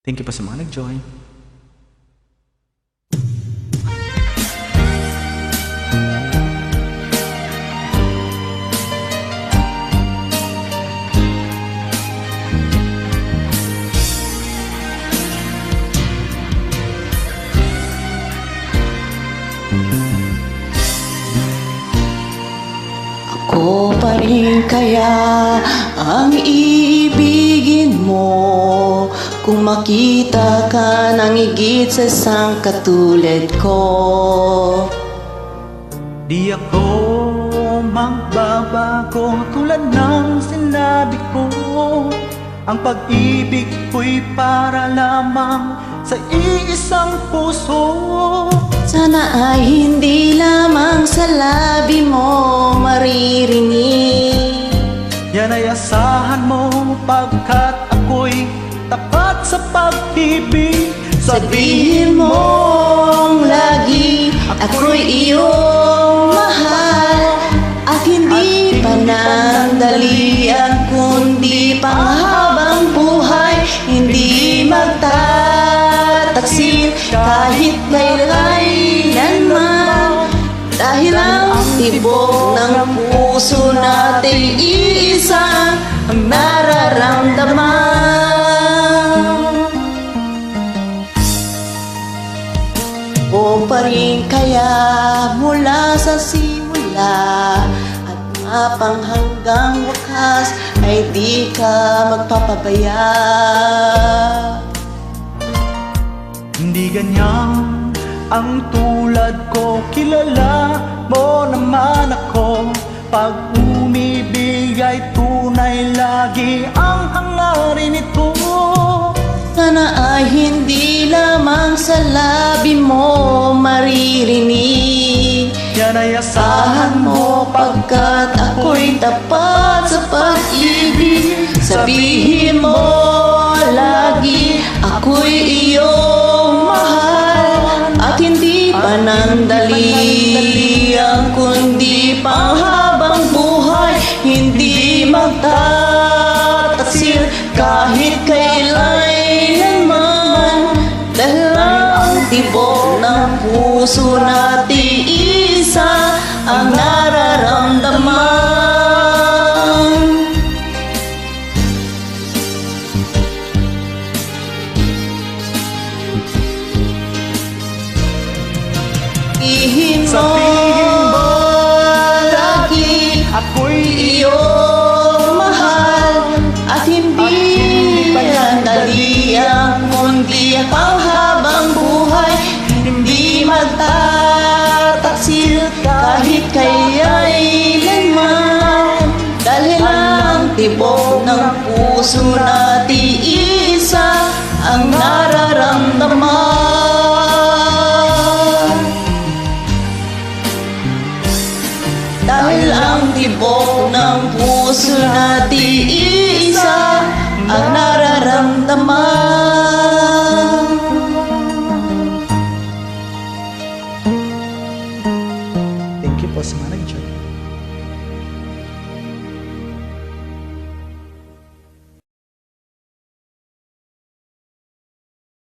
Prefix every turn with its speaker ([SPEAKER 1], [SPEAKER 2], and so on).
[SPEAKER 1] Thank you po sa mga nag-join.
[SPEAKER 2] Ako pa rin kaya ang iibigin mo kung makita ka ng higit sa isang katulad ko.
[SPEAKER 1] Di ako magbabago tulad ng sinabi ko. Ang pag-ibig ko'y para lamang sa iisang puso.
[SPEAKER 2] Sana ay hindi lamang sa labi mo maririnig.
[SPEAKER 1] Yan ay asahan mo pagkat ako'y tapat sa pag-ibig.
[SPEAKER 2] Sabihin mong lagi ako'y iyong mahal, at hindi panandalian kundi panghabang buhay. Hindi magtataksil kahit kailanman, dahil ang tibok ng puso natin iisa ang nararamdaman. O pa rin kaya mula sa simula at mapang hanggang wakas ay di ka magpapabaya.
[SPEAKER 1] Hindi ganyan ang tulad ko, kilala mo naman ako. Pag umibig ay tunay, lagi ang hangarin nito.
[SPEAKER 2] Sana ay hindi lamang sa labi mo maririnig.
[SPEAKER 1] Yan ay asahan mo
[SPEAKER 2] Pagkat ako'y tapat sa pag-ibig. Sabihin mo lagi ako'y iyong mahal, at hindi panandalian kundi panghabang buhay. Hindi magtataksil kahit kailanman, dahil ang tibok ng puso natin isa ang nararamdaman.
[SPEAKER 1] Sabihin mo
[SPEAKER 2] lagi
[SPEAKER 1] ako'y
[SPEAKER 2] iyong mahal, at hindi panandalian kundi panghabang buhay. Hindi magtataksil kahit kailanman, dahil ang tibok ng puso natin isa ang nararamdaman. Dahil ang tibok ng puso natin isa ang nararamdaman.
[SPEAKER 1] Thank you po sa mga nag-join.